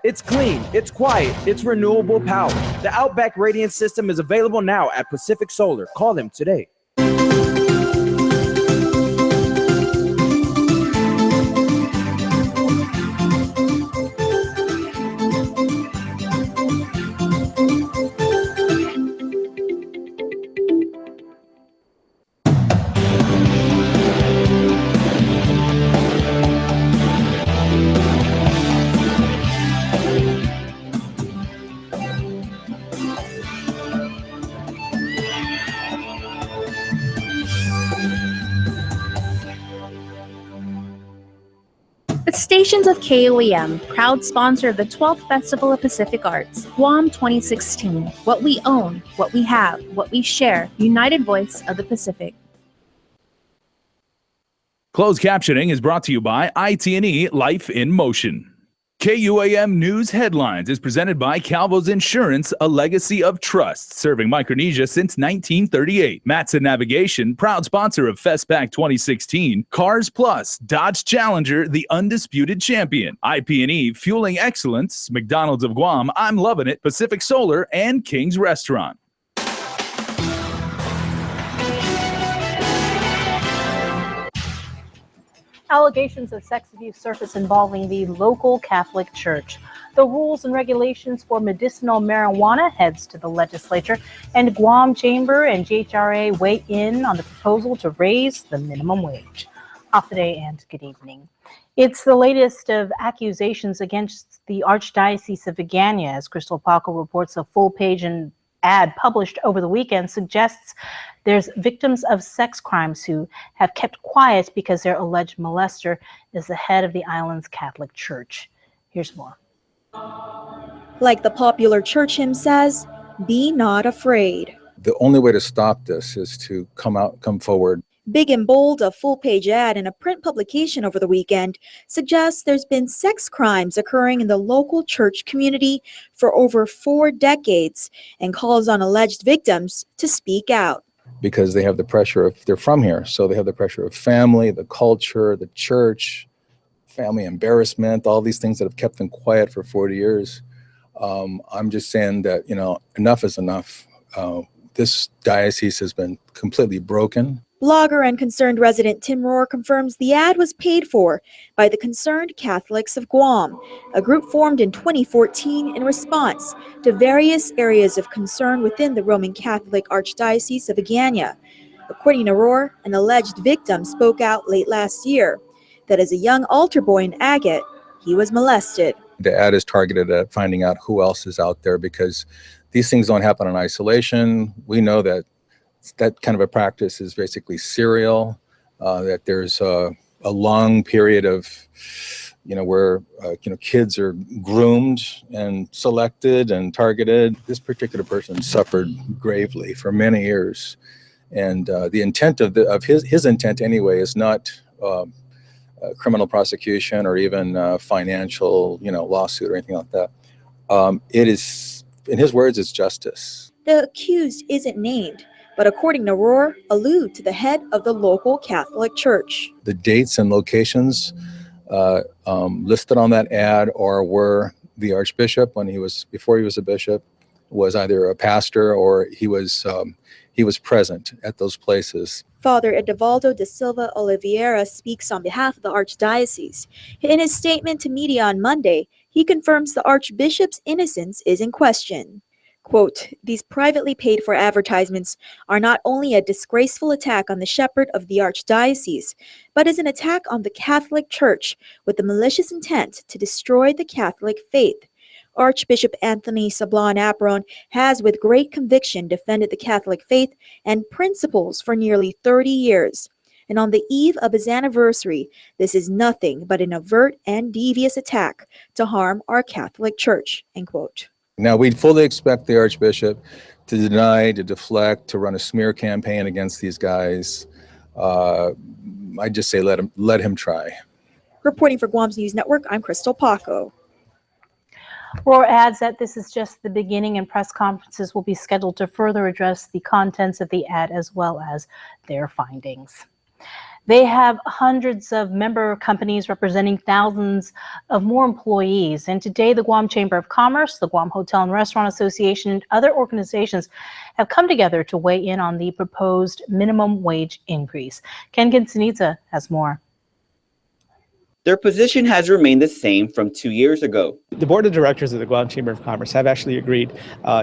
It's clean, it's quiet, it's renewable power. The Outback Radiance System is available now at Pacific Solar. Call them today. Stations of KUAM, proud sponsor of the 12th Festival of Pacific Arts, KUAM 2016. What we own, what we have, what we share, united voice of the Pacific. Closed captioning is brought to you by IT&E Life in Motion. KUAM News Headlines is presented by Calvo's Insurance, a legacy of trust, serving Micronesia since 1938. Matson Navigation, proud sponsor of FestPac 2016. Cars Plus, Dodge Challenger, the undisputed champion. IP&E, fueling excellence. McDonald's of Guam, I'm loving it. Pacific Solar, and King's Restaurant. Allegations of sex abuse surface involving the local Catholic Church. The rules and regulations for medicinal marijuana heads to the legislature, and Guam Chamber and GHRA weigh in on the proposal to raise the minimum wage. Off the day and good evening. It's the latest of accusations against the Archdiocese of Agana, as Crystal Paco reports. A full-page ad published over the weekend suggests there's victims of sex crimes who have kept quiet because their alleged molester is the head of the island's Catholic Church. Here's more. Like the popular church hymn says, be not afraid. The only way to stop this is to come forward. Big and bold, a full-page ad in a print publication over the weekend suggests there's been sex crimes occurring in the local church community for over 4 decades and calls on alleged victims to speak out. Because they have the pressure of, they're from here, so they have the pressure of family, the culture, the church, family embarrassment, all these things that have kept them quiet for 40 years. I'm just saying that, enough is enough. This diocese has been completely broken. Blogger and concerned resident Tim Rohr confirms the ad was paid for by the Concerned Catholics of Guam, a group formed in 2014 in response to various areas of concern within the Roman Catholic Archdiocese of Agana. According to Rohr, an alleged victim spoke out late last year that as a young altar boy in Agate, he was molested. The ad is targeted at finding out who else is out there, because these things don't happen in isolation. We know that kind of a practice is basically serial, that there's a long period of, where, kids are groomed and selected and targeted. This particular person suffered gravely for many years. And the intent of his intent anyway is not criminal prosecution or even financial, lawsuit or anything like that. It is, in his words, it's justice. The accused isn't named, but according to Rohr, allude to the head of the local Catholic Church. The dates and locations listed on that ad were the Archbishop, before he was a bishop, was either a pastor or he was present at those places. Father Edivaldo de Silva Oliveira speaks on behalf of the Archdiocese. In his statement to media on Monday, he confirms the Archbishop's innocence is in question. Quote, these privately paid for advertisements are not only a disgraceful attack on the shepherd of the Archdiocese, but is an attack on the Catholic Church with the malicious intent to destroy the Catholic faith. Archbishop Anthony Sablan Apron has with great conviction defended the Catholic faith and principles for nearly 30 years. And on the eve of his anniversary, this is nothing but an overt and devious attack to harm our Catholic Church, end quote. Now, we fully expect the Archbishop to deny, to deflect, to run a smear campaign against these guys. I just say let him try. Reporting for Guam's News Network, I'm Crystal Paco. Rohr adds that this is just the beginning and press conferences will be scheduled to further address the contents of the ad as well as their findings. They have hundreds of member companies representing thousands of more employees. And today, the Guam Chamber of Commerce, the Guam Hotel and Restaurant Association, and other organizations have come together to weigh in on the proposed minimum wage increase. Ken Quintanilla has more. Their position has remained the same from 2 years ago. The board of directors of the Guam Chamber of Commerce have actually agreed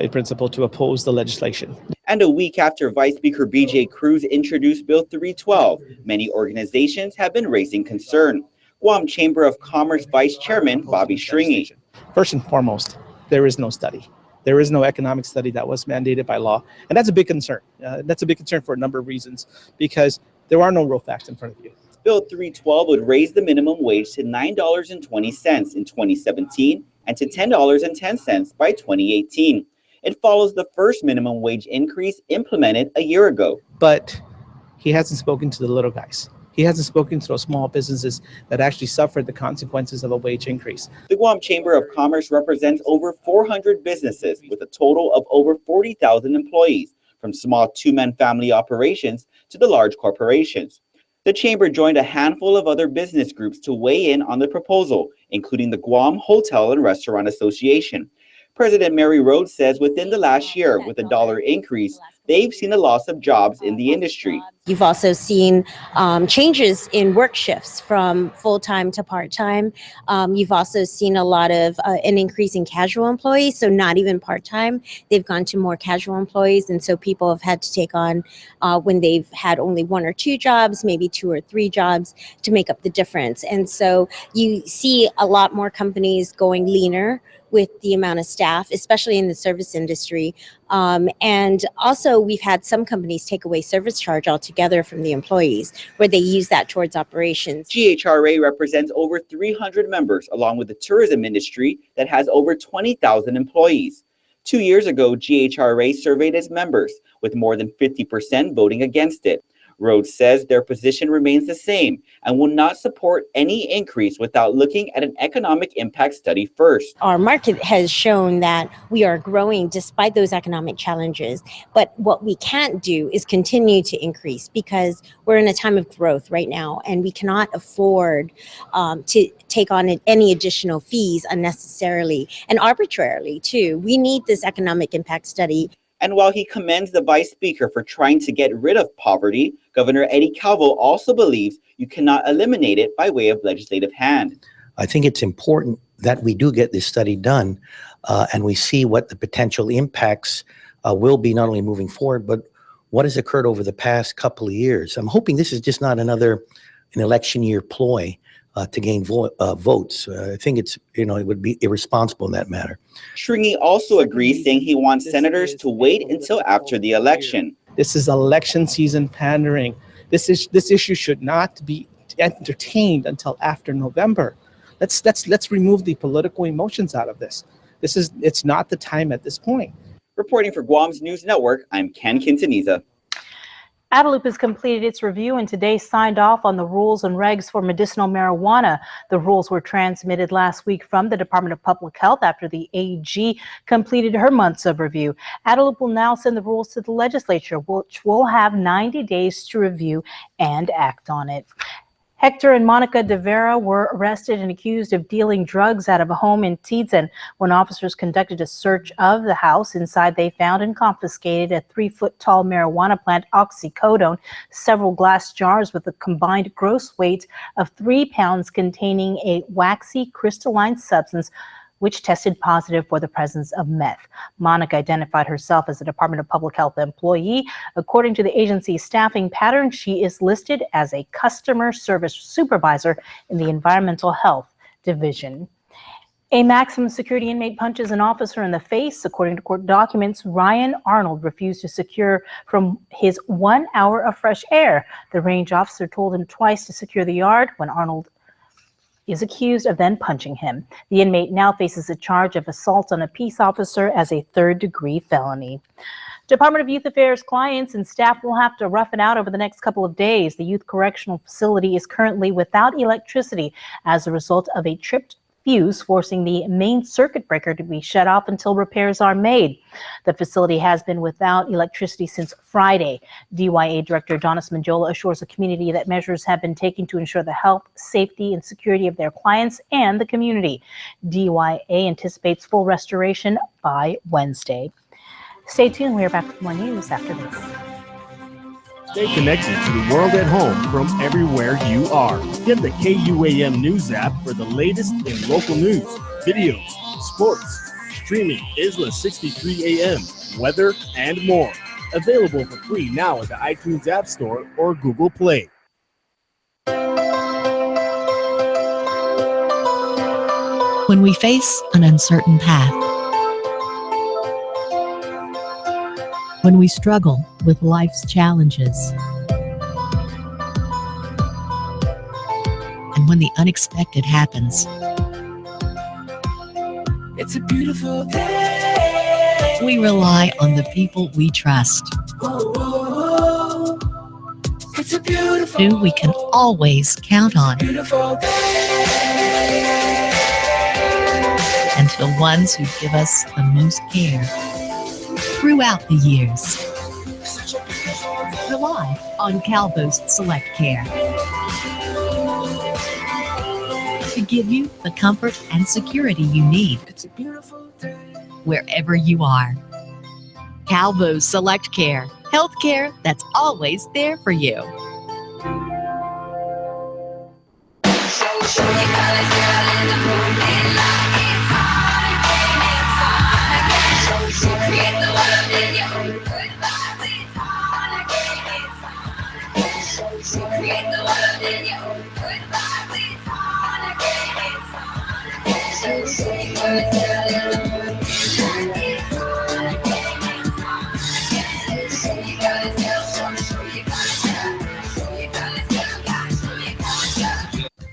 in principle to oppose the legislation. And a week after Vice Speaker B.J. Cruz introduced Bill 312, many organizations have been raising concern. Guam Chamber of Commerce Vice Chairman Bobby Stringy. First and foremost, there is no study. There is no economic study that was mandated by law. And that's a big concern. That's a big concern for a number of reasons, because there are no real facts in front of you. Bill 312 would raise the minimum wage to $9.20 in 2017 and to $10.10 by 2018. It follows the first minimum wage increase implemented a year ago. But he hasn't spoken to the little guys. He hasn't spoken to those small businesses that actually suffered the consequences of a wage increase. The Guam Chamber of Commerce represents over 400 businesses with a total of over 40,000 employees, from small two-man family operations to the large corporations. The chamber joined a handful of other business groups to weigh in on the proposal, including the Guam Hotel and Restaurant Association. President Mary Rhodes says within the last year, with a $1 increase, they've seen a loss of jobs in the industry. You've also seen changes in work shifts from full-time to part-time. You've also seen a lot of an increase in casual employees, so not even part-time. They've gone to more casual employees, and so people have had to take on, when they've had only 1 or 2 jobs, maybe 2 or 3 jobs to make up the difference. And so you see a lot more companies going leaner with the amount of staff, especially in the service industry. And also we've had some companies take away service charge altogether from the employees, where they use that towards operations. GHRA represents over 300 members, along with the tourism industry that has over 20,000 employees. 2 years ago, GHRA surveyed its members, with more than 50% voting against it. Rhodes says their position remains the same and will not support any increase without looking at an economic impact study first. Our market has shown that we are growing despite those economic challenges. But what we can't do is continue to increase, because we're in a time of growth right now, and we cannot afford to take on any additional fees unnecessarily and arbitrarily too. We need this economic impact study. And while he commends the Vice Speaker for trying to get rid of poverty, Governor Eddie Calvo also believes you cannot eliminate it by way of legislative hand. I think it's important that we do get this study done and we see what the potential impacts will be, not only moving forward, but what has occurred over the past couple of years. I'm hoping this is just not an election year ploy to gain votes. I think it would be irresponsible in that matter. Stringy also agrees, saying he wants senators to wait until after the election. This is election season pandering. This issue should not be entertained until after November. Let's remove the political emotions out of this. It's not the time at this point. Reporting for Guam's News Network, I'm Ken Quintanilla. Guadalupe has completed its review and today signed off on the rules and regs for medicinal marijuana. The rules were transmitted last week from the Department of Public Health after the AG completed her months of review. Guadalupe will now send the rules to the legislature, which will have 90 days to review and act on it. Hector and Monica De Vera were arrested and accused of dealing drugs out of a home in Tidsen. When officers conducted a search of the house, inside they found and confiscated a 3-foot-tall marijuana plant, oxycodone, several glass jars with a combined gross weight of 3 pounds containing a waxy crystalline substance, which tested positive for the presence of meth. Monica identified herself as a Department of Public Health employee. According to the agency's staffing pattern, she is listed as a customer service supervisor in the Environmental Health Division. A maximum security inmate punches an officer in the face. According to court documents, Ryan Arnold refused to secure from his 1 hour of fresh air. The range officer told him twice to secure the yard when Arnold is accused of then punching him. The inmate now faces a charge of assault on a peace officer as a 3rd-degree felony. Department of Youth Affairs clients and staff will have to rough it out over the next couple of days. The youth correctional facility is currently without electricity as a result of a tripped fuse, forcing the main circuit breaker to be shut off until repairs are made. The facility has been without electricity since Friday. DYA Director Donis Manjola assures the community that measures have been taken to ensure the health, safety, and security of their clients and the community. DYA anticipates full restoration by Wednesday. Stay tuned. We are back with more news after this. Stay connected to the world at home from everywhere you are. Get the KUAM News app for the latest in local news, videos, sports, streaming Isla 63 AM, weather, and more. Available for free now at the iTunes App Store or Google Play. When we face an uncertain path, when we struggle with life's challenges, and when the unexpected happens, it's a beautiful day. We rely on the people we trust, It's a beautiful, who we can always count on, beautiful day. and the ones who give us the most care throughout the years. Rely on Calvo's Select Care to give you the comfort and security you need It's a beautiful day. wherever you are. Calvo's Select Care, healthcare that's always there for you.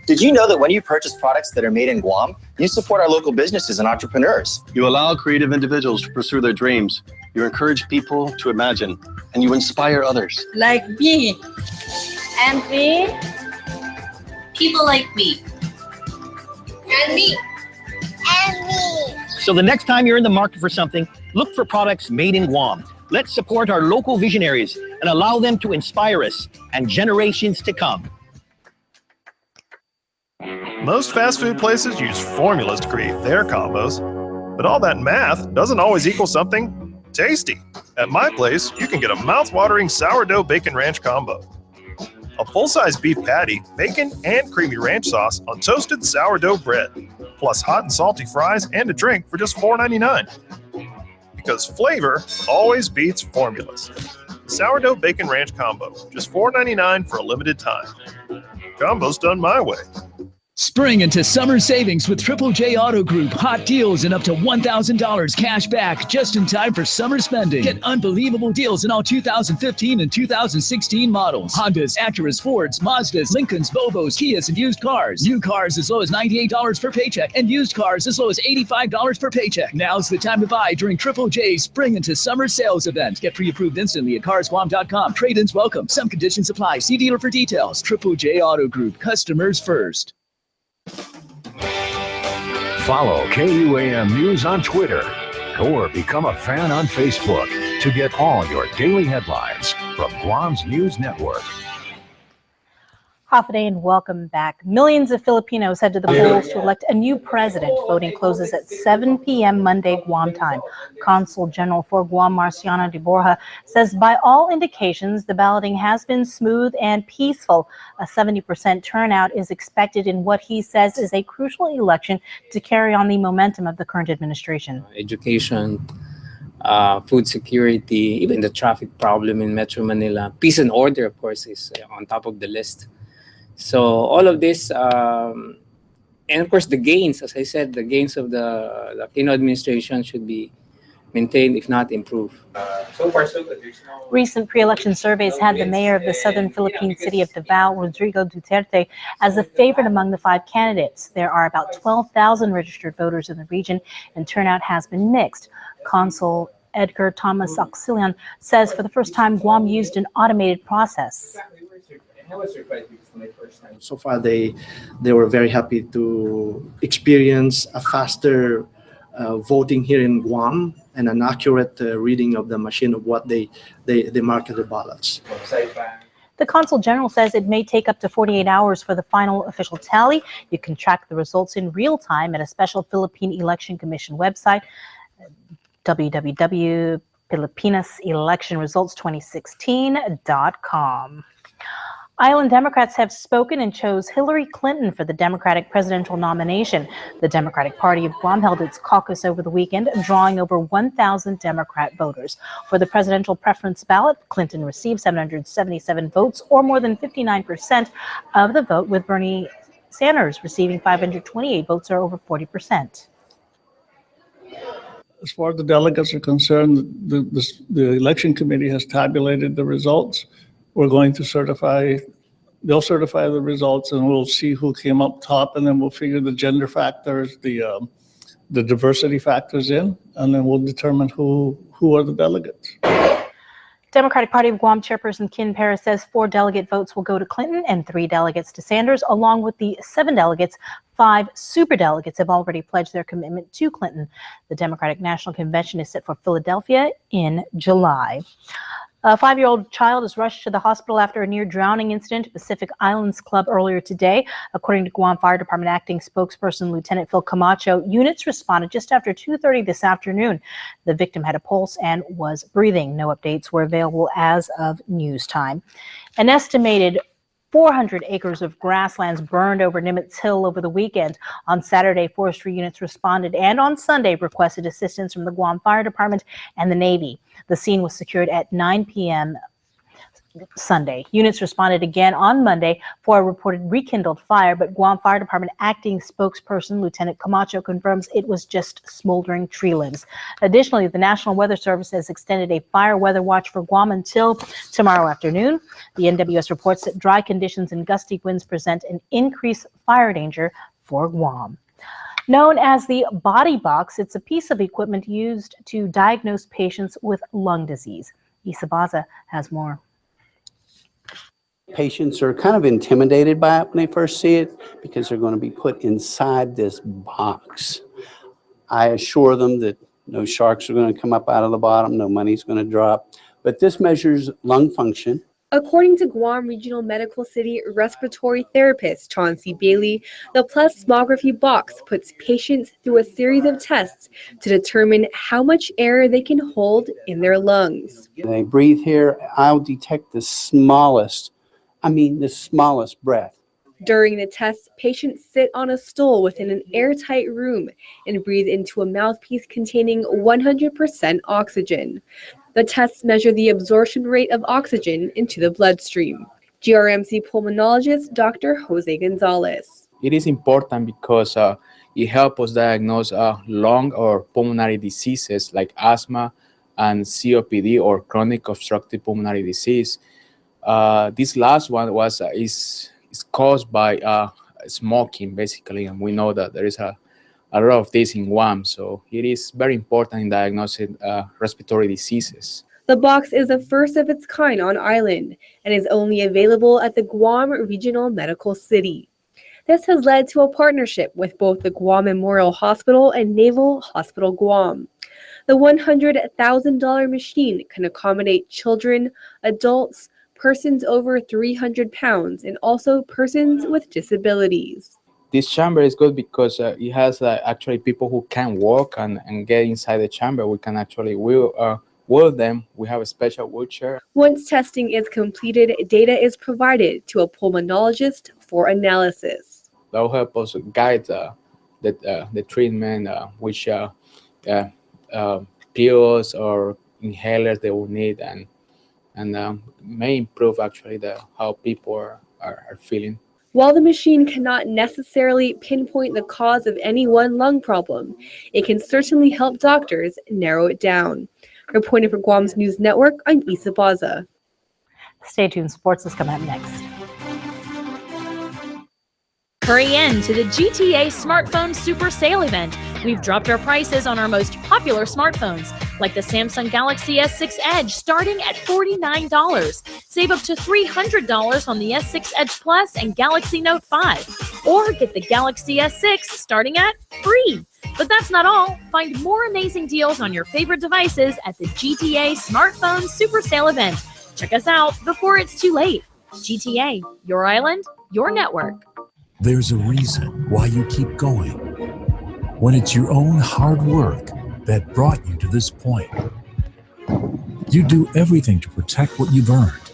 Did you know that when you purchase products that are made in Guam, you support our local businesses and entrepreneurs? You allow creative individuals to pursue their dreams. You encourage people to imagine, and you inspire others. Like me. And me. People like me. And me. And me. So the next time you're in the market for something, look for products made in Guam. Let's support our local visionaries and allow them to inspire us and generations to come. Most fast food places use formulas to create their combos, but all that math doesn't always equal something tasty. At my place, you can get a mouth-watering sourdough bacon ranch combo. A full-size beef patty, bacon, and creamy ranch sauce on toasted sourdough bread, plus hot and salty fries and a drink for just $4.99. Because flavor always beats formulas. Sourdough bacon ranch combo, just $4.99 for a limited time. Combo's done my way. Spring into summer savings with Triple J Auto Group. Hot deals and up to $1,000 cash back just in time for summer spending. Get unbelievable deals in all 2015 and 2016 models. Hondas, Acuras, Fords, Mazdas, Lincolns, Volvos, Kias, and used cars. New cars as low as $98 per paycheck and used cars as low as $85 per paycheck. Now's the time to buy during Triple J's Spring into Summer sales event. Get pre-approved instantly at carsguam.com. Trade-ins welcome. Some conditions apply. See dealer for details. Triple J Auto Group. Customers first. Follow KUAM News on Twitter or become a fan on Facebook to get all your daily headlines from Guam's News Network. Hafa and welcome back. Millions of Filipinos head to the polls to elect a new president. Voting closes at 7 p.m. Monday, Guam time. Consul General for Guam, Marciano de Borja, says by all indications, the balloting has been smooth and peaceful. A 70% turnout is expected in what he says is a crucial election to carry on the momentum of the current administration. Education, food security, even the traffic problem in Metro Manila. Peace and order, of course, is on top of the list. So all of this, and of course the gains, as I said, the gains of the Aquino administration should be maintained, if not improved. So far, so good. Recent pre-election surveys had the mayor of the southern Philippine city of Davao, Rodrigo Duterte, as a favorite among the 5 candidates. There are about 12,000 registered voters in the region, and turnout has been mixed. Consul Edgar Thomas Auxilian says for the first time, Guam used an automated process. was surprised because it's my first time. So far, they were very happy to experience a faster voting here in Guam and an accurate reading of the machine of what they mark the ballots. The Consul General says it may take up to 48 hours for the final official tally. You can track the results in real time at a special Philippine Election Commission website, www.filipinaselectionresults2016.com. Island Democrats have spoken and chose Hillary Clinton for the Democratic presidential nomination. The Democratic Party of Guam held its caucus over the weekend, drawing over 1,000 Democrat voters. For the presidential preference ballot, Clinton received 777 votes, or more than 59% of the vote, with Bernie Sanders receiving 528 votes, or over 40%. As far as the delegates are concerned, the election committee has tabulated the results. We're going to they'll certify the results, and we'll see who came up top, and then we'll figure the gender factors, the diversity factors in, and then we'll determine who are the delegates. Democratic Party of Guam Chairperson Kin Paris says 4 delegate votes will go to Clinton and 3 delegates to Sanders. Along with the 7 delegates, 5 superdelegates have already pledged their commitment to Clinton. The Democratic National Convention is set for Philadelphia in July. A 5-year-old child is rushed to the hospital after a near-drowning incident at Pacific Islands Club earlier today. According to Guam Fire Department acting spokesperson Lieutenant Phil Camacho, units responded just after 2:30 this afternoon. The victim had a pulse and was breathing. No updates were available as of news time. An estimated 400 acres of grasslands burned over Nimitz Hill over the weekend. On Saturday, forestry units responded and on Sunday requested assistance from the Guam Fire Department and the Navy. The scene was secured at 9 p.m. Sunday. Units responded again on Monday for a reported rekindled fire, but Guam Fire Department acting spokesperson Lieutenant Camacho confirms it was just smoldering tree limbs. Additionally, the National Weather Service has extended a fire weather watch for Guam until tomorrow afternoon. The NWS reports that dry conditions and gusty winds present an increased fire danger for Guam. Known as the body box, it's a piece of equipment used to diagnose patients with lung disease. Isa Baza has more. Patients are kind of intimidated by it when they first see it because they're going to be put inside this box. I assure them that no sharks are going to come up out of the bottom, no money's going to drop, but this measures lung function. According to Guam Regional Medical City respiratory therapist Chauncey Bailey, the plasmography box puts patients through a series of tests to determine how much air they can hold in their lungs. They breathe here, I'll detect the smallest breath. During the test, patients sit on a stool within an airtight room and breathe into a mouthpiece containing 100% oxygen. The tests measure the absorption rate of oxygen into the bloodstream. GRMC pulmonologist Dr. Jose Gonzalez. It is important because it helps us diagnose lung or pulmonary diseases like asthma and COPD or chronic obstructive pulmonary disease. This last one is caused by smoking, basically, and we know that there is a lot of this in Guam, so it is very important in diagnosing respiratory diseases. The box is the first of its kind on island and is only available at the Guam Regional Medical City. This has led to a partnership with both the Guam Memorial Hospital and Naval Hospital Guam. The $100,000 machine can accommodate children, adults, persons over 300 pounds, and also persons with disabilities. This chamber is good because it has actually people who can walk and get inside the chamber. We can actually wheel them. We have a special wheelchair. Once testing is completed, data is provided to a pulmonologist for analysis. That will help us guide the treatment, which pills or inhalers they will need, and may improve actually how people are feeling. While the machine cannot necessarily pinpoint the cause of any one lung problem, it can certainly help doctors narrow it down. Reporting for Guam's News Network, I'm Isa Baza. Stay tuned. Sports is coming up next. Hurry in to the GTA Smartphone Super Sale event. We've dropped our prices on our most popular smartphones. like the Samsung Galaxy S6 Edge starting at $49. Save up to $300 on the S6 Edge Plus and Galaxy Note 5. Or get the Galaxy S6 starting at free. But that's not all. Find more amazing deals on your favorite devices at the GTA Smartphone Super Sale event. Check us out before it's too late. GTA, your island, your network. There's a reason why you keep going. When it's your own hard work that brought you to this point. You do everything to protect what you've earned.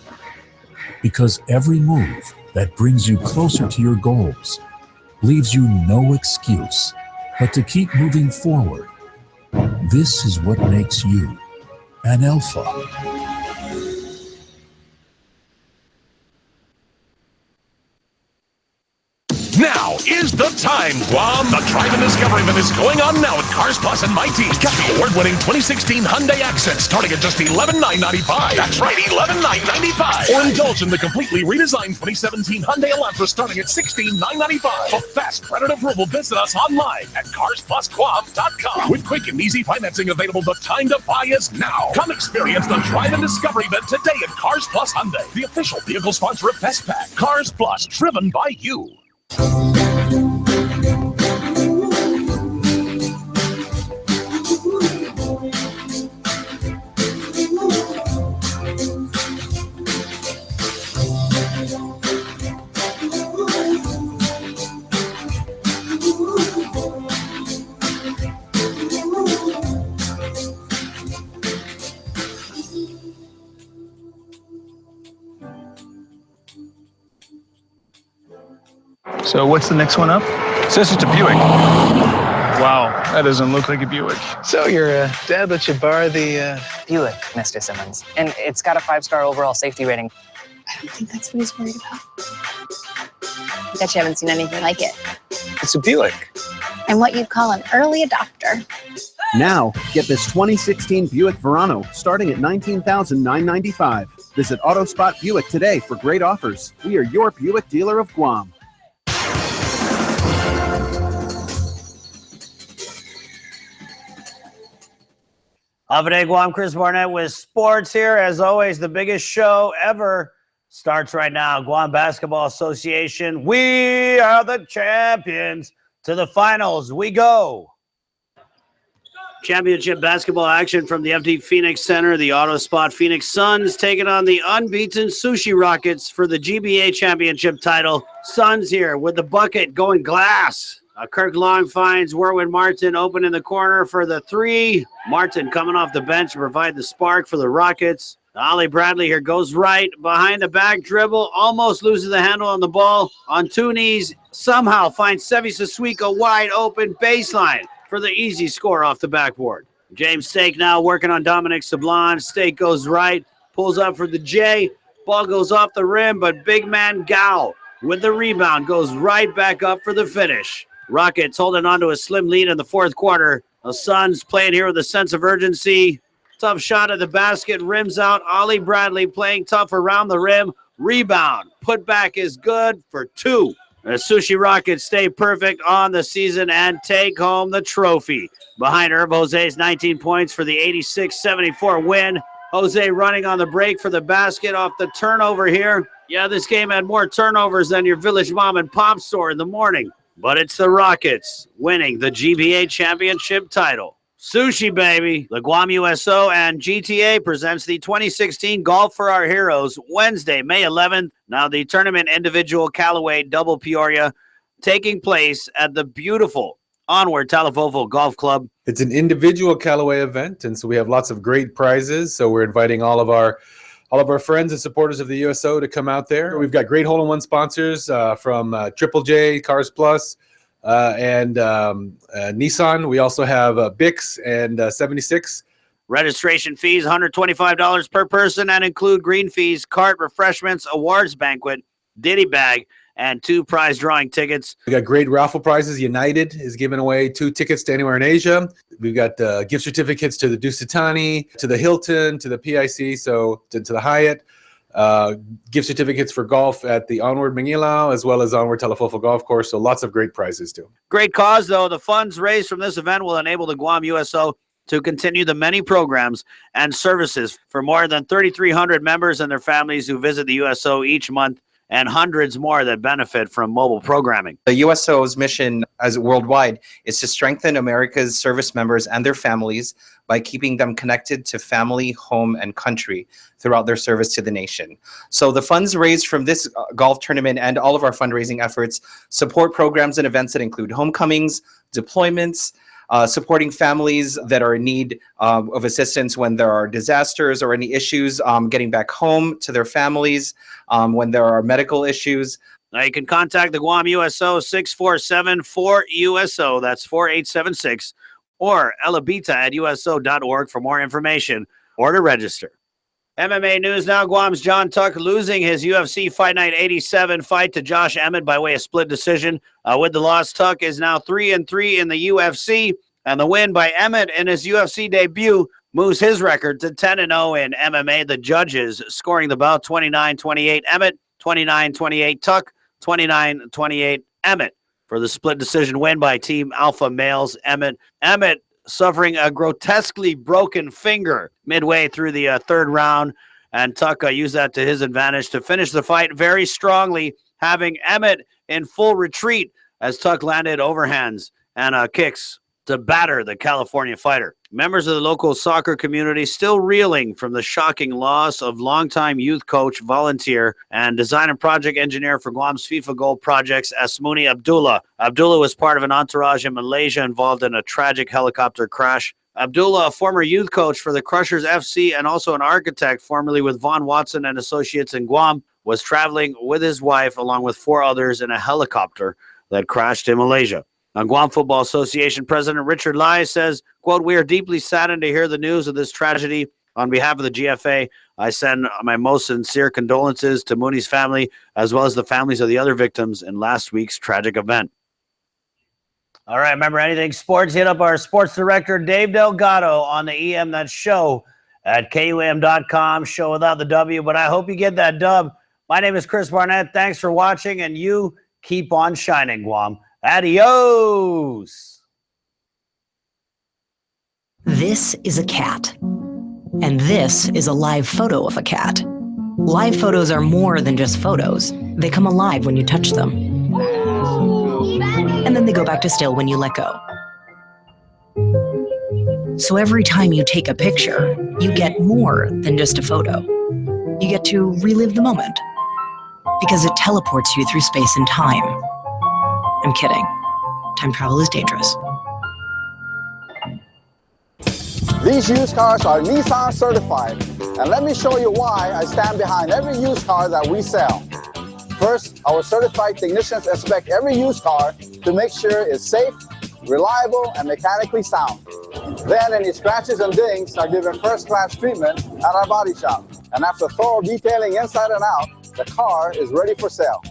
Because every move that brings you closer to your goals leaves you no excuse but to keep moving forward. This is what makes you an alpha. Now is the time, Guam. The Drive and Discovery event is going on now at Cars Plus and Mighty. Get the award-winning 2016 Hyundai Accent starting at just $11,995. That's right, $11,995. Or indulge in the completely redesigned 2017 Hyundai Elantra starting at $16,995. For fast credit approval, visit us online at carsplusguam.com. With quick and easy financing available, the time to buy is now. Come experience the Drive and Discovery event today at Cars Plus Hyundai, the official vehicle sponsor of FestPack. Cars Plus, driven by you. So what's the next one up? Says it's a Buick. Wow, that doesn't look like a Buick. So your dad let you borrow the... Buick, Mr. Simmons. And it's got a 5-star overall safety rating. I don't think that's what he's worried about. I bet you haven't seen anything like it. It's a Buick. And what you'd call an early adopter. Now, get this 2016 Buick Verano starting at $19,995. Visit AutoSpot Buick today for great offers. We are your Buick dealer of Guam. Avade Guam, Chris Barnett with sports here. As always, the biggest show ever starts right now. Guam Basketball Association. We are the champions. To the finals we go. Championship basketball action from the FD Phoenix Center. The AutoSpot Phoenix Suns taking on the unbeaten Sushi Rockets for the GBA championship title. Suns here with the bucket going glass. Kirk Long finds Werwin Martin open in the corner for the three. Martin coming off the bench to provide the spark for the Rockets. Ollie Bradley here goes right behind the back dribble, almost loses the handle on the ball. On two knees, somehow finds Sevi Saswika wide open baseline for the easy score off the backboard. James Stake now working on Dominic Sablon. Stake goes right, pulls up for the J. Ball goes off the rim, but big man Gao with the rebound goes right back up for the finish. Rockets holding on to a slim lead in the fourth quarter. The Suns playing here with a sense of urgency. Tough shot at the basket, rims out. Ollie Bradley playing tough around the rim. Rebound. Putback is good for two. The Sushi Rockets stay perfect on the season and take home the trophy. Behind Herb Jose's 19 points for the 86-74 win. Jose running on the break for the basket off the turnover here. Yeah, this game had more turnovers than your Village Mom and Pop store in the morning. But it's the Rockets winning the GBA championship title. Sushi, baby. The Guam USO and GTA presents the 2016 Golf for Our Heroes Wednesday, May 11th. Now the tournament individual Callaway Double Peoria taking place at the beautiful Onward Talavovo Golf Club. It's an individual Callaway event, and so we have lots of great prizes. So we're inviting all of our friends and supporters of the USO to come out there. We've got great hole-in-one sponsors from Triple J, Cars Plus, and Nissan. We also have Bix and 76. Registration fees, $125 per person, and include green fees, cart, refreshments, awards banquet, ditty bag, and 2 prize drawing tickets. We got great raffle prizes. United is giving away 2 tickets to anywhere in Asia. We've got gift certificates to the Dusitani, to the Hilton, to the PIC, so to the Hyatt. Gift certificates for golf at the Onward Mangilao, as well as Onward Talafofo Golf Course. So lots of great prizes too. Great cause, though. The funds raised from this event will enable the Guam USO to continue the many programs and services for more than 3,300 members and their families who visit the USO each month, and hundreds more that benefit from mobile programming. The USO's mission as worldwide is to strengthen America's service members and their families by keeping them connected to family, home, and country throughout their service to the nation. So the funds raised from this golf tournament and all of our fundraising efforts support programs and events that include homecomings, deployments, supporting families that are in need of assistance when there are disasters or any issues, getting back home to their families, when there are medical issues. Now you can contact the Guam USO 647-4USO, that's 4876, or elabita@uso.org for more information or to register. MMA news now. Guam's John Tuck losing his UFC Fight Night 87 fight to Josh Emmett by way of split decision. With the loss, Tuck is now 3-3 in the UFC, and the win by Emmett in his UFC debut moves his record to 10-0 in MMA. The judges scoring the bout 29-28 Emmett, 29-28 Tuck, 29-28 Emmett for the split decision win by Team Alpha Males. Emmett suffering a grotesquely broken finger midway through the third round, and Tuck used that to his advantage to finish the fight very strongly, having Emmett in full retreat as Tuck landed overhands and kicks to batter the California fighter. Members of the local soccer community still reeling from the shocking loss of longtime youth coach, volunteer, and design and project engineer for Guam's FIFA Gold projects, Asmuni Abdullah. Abdullah was part of an entourage in Malaysia involved in a tragic helicopter crash. Abdullah, a former youth coach for the Crushers FC and also an architect formerly with Vaughn Watson and Associates in Guam, was traveling with his wife along with 4 others in a helicopter that crashed in Malaysia. Guam Football Association President Richard Lai says, quote, "We are deeply saddened to hear the news of this tragedy. On behalf of the GFA, I send my most sincere condolences to Mooney's family, as well as the families of the other victims in last week's tragic event." All right, remember anything sports, hit up our sports director, Dave Delgado, on the EM That Show at KUAM.com. Show without the W, but I hope you get that dub. My name is Chris Barnett. Thanks for watching, and you keep on shining, Guam. Adios. This is a cat. And this is a live photo of a cat. Live photos are more than just photos. They come alive when you touch them. And then they go back to still when you let go. So every time you take a picture, you get more than just a photo. You get to relive the moment. Because it teleports you through space and time. I'm kidding. Time travel is dangerous. These used cars are Nissan certified, and let me show you why I stand behind every used car that we sell. First, our certified technicians inspect every used car to make sure it's safe, reliable, and mechanically sound. Then any scratches and dings are given first-class treatment at our body shop. And after thorough detailing inside and out, the car is ready for sale.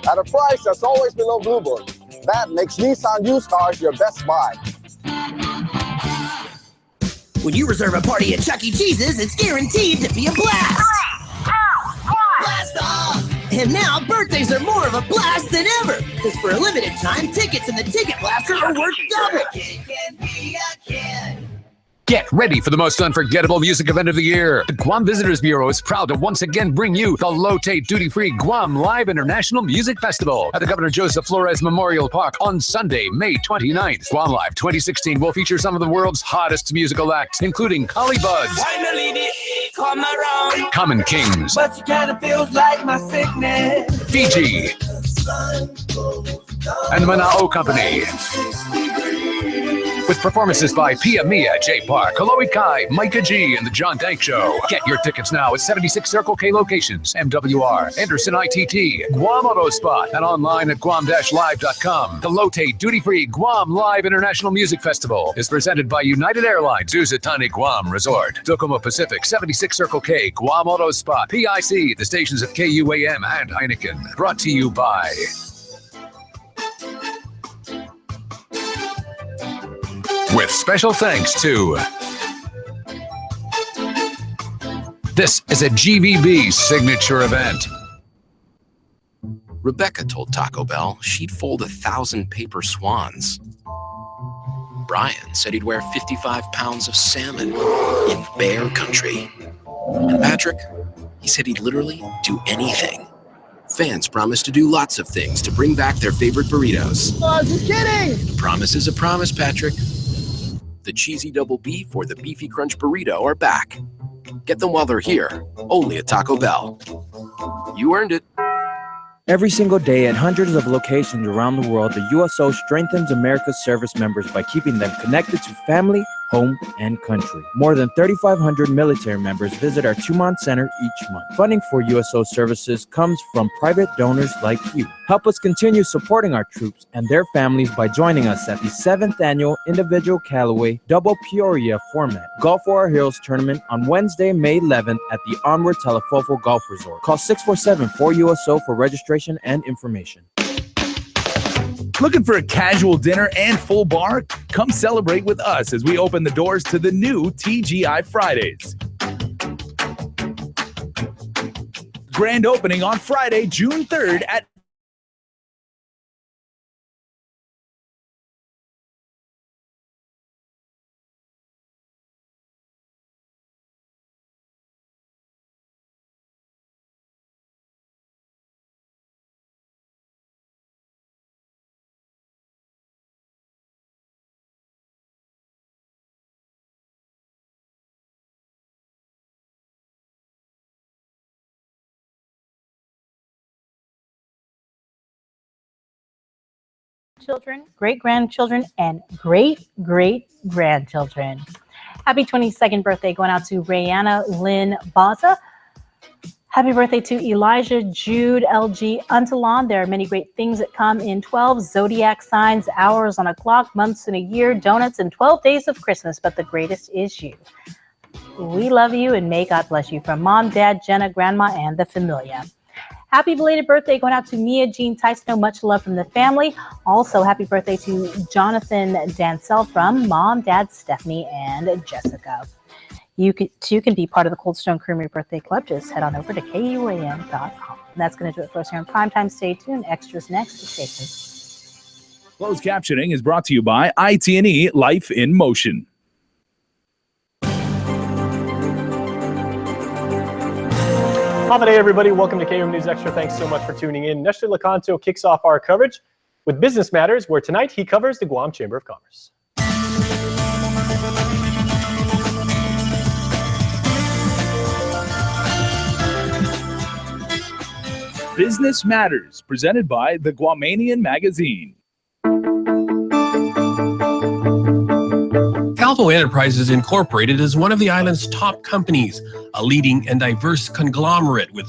At a price that's always below Blue Book. That makes Nissan used cars your best buy. When you reserve a party at Chuck E. Cheese's, it's guaranteed to be a blast! Blast off! And now birthdays are more of a blast than ever! Because for a limited time, tickets in the Ticket Blaster are worth double! Get ready for the most unforgettable music event of the year. The Guam Visitors Bureau is proud to once again bring you the Lotte Duty Free Guam Live International Music Festival at the Governor Joseph Flores Memorial Park on Sunday, May 29th. Guam Live 2016 will feature some of the world's hottest musical acts, including Collie Buddz, Finally, the heat come around. Common Kings, But you kinda feels like my sickness. Fiji, and Manao Company. With performances by Pia Mia, Jay Park, Chloe Kai, Micah G, and The John Dank Show. Get your tickets now at 76 Circle K locations, MWR, Anderson ITT, Guam Auto Spot, and online at guam-live.com. The Lotte Duty Free Guam Live International Music Festival is presented by United Airlines, Uzatani Guam Resort, Docomo Pacific, 76 Circle K, Guam Auto Spot, PIC, the stations of KUAM and Heineken. Brought to you by... With special thanks to... This is a GVB signature event. Rebecca told Taco Bell she'd fold 1,000 paper swans. Brian said he'd wear 55 pounds of salmon in bear country. And Patrick, he said he'd literally do anything. Fans promised to do lots of things to bring back their favorite burritos. Oh, just kidding! Promise is a promise, Patrick. The cheesy double beef or the beefy crunch burrito are back. Get them while they're here, only at Taco Bell. You earned it. Every single day at hundreds of locations around the world, the USO strengthens America's service members by keeping them connected to family, home, and country. More than 3,500 military members visit our two-month center each month. Funding for USO services comes from private donors like you. Help us continue supporting our troops and their families by joining us at the 7th Annual Individual Callaway Double Peoria Format Golf for Our Heroes Tournament on Wednesday, May 11th at the Onward Telefofo Golf Resort. Call 647-4USO for registration and information. Looking for a casual dinner and full bar? Come celebrate with us as we open the doors to the new TGI Fridays. Grand opening on Friday, June 3rd at Children, great-grandchildren, and great-great-grandchildren. Happy 22nd birthday going out to Rayanna Lynn Baza. Happy birthday to Elijah Jude LG Untalon. There are many great things that come in 12 zodiac signs, hours on a clock, months in a year, donuts, and 12 days of Christmas, but the greatest is you. We love you and may God bless you. From Mom, Dad, Jenna, Grandma, and the Familia. Happy belated birthday going out to Mia Jean Tyson. Much love from the family. Also, happy birthday to Jonathan Dancel from Mom, Dad, Stephanie, and Jessica. You too can be part of the Cold Stone Creamery Birthday Club. Just head on over to KUAM.com. And that's going to do it for us here on Primetime. Stay tuned. Extras next. Stay tuned. Closed captioning is brought to you by IT&E Life in Motion. Holiday, everybody. Welcome to KUAM News Extra. Thanks so much for tuning in. Nestor Lecanto kicks off our coverage with Business Matters, where tonight he covers the Guam Chamber of Commerce. Business Matters, presented by the Guamanian Magazine. Calvo Enterprises Incorporated is one of the island's top companies, a leading and diverse conglomerate with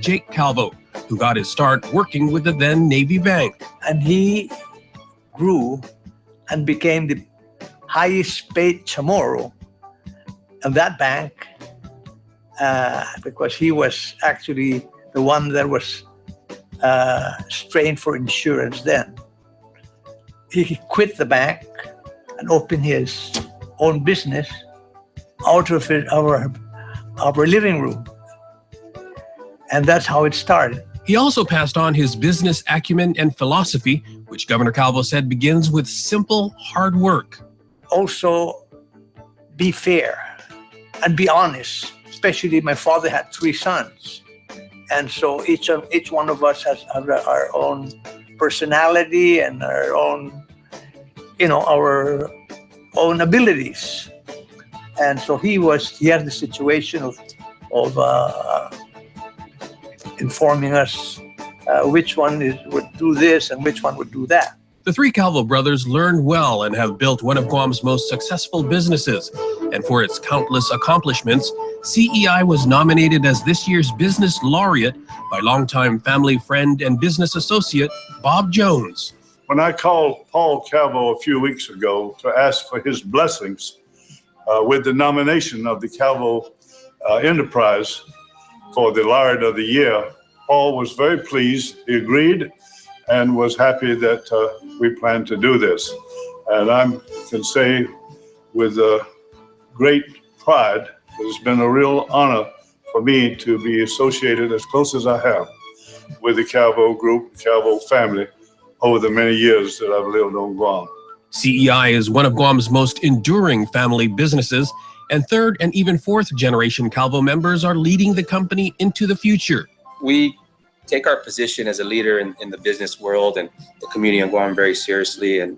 Jake Calvo, who got his start working with the then Navy Bank. And he grew and became the highest paid chamorro of that bank because he was actually the one that was strained for insurance then. He quit the bank and opened his own business out of our living room. And that's how it started. He also passed on his business acumen and philosophy, which Governor Calvo said begins with simple, hard work. Also, be fair and be honest. Especially my father had 3 sons. And so each one of us has our own personality and our own, our own abilities. And so he had the situation of informing us which one would do this and which one would do that. The 3 Calvo brothers learned well and have built one of Guam's most successful businesses. And for its countless accomplishments, CEI was nominated as this year's Business Laureate by longtime family friend and business associate Bob Jones. When I called Paul Calvo a few weeks ago to ask for his blessings with the nomination of the Calvo Enterprise for the Laureate of the Year, Paul was very pleased. He agreed, and was happy that we planned to do this. And I can say with great pride that it's been a real honor for me to be associated as close as I have with the Calvo group, Calvo family, over the many years that I've lived on Guam. CEI is one of Guam's most enduring family businesses, and third and even fourth generation Calvo members are leading the company into the future. We take our position as a leader in the business world and the community in Guam very seriously. And,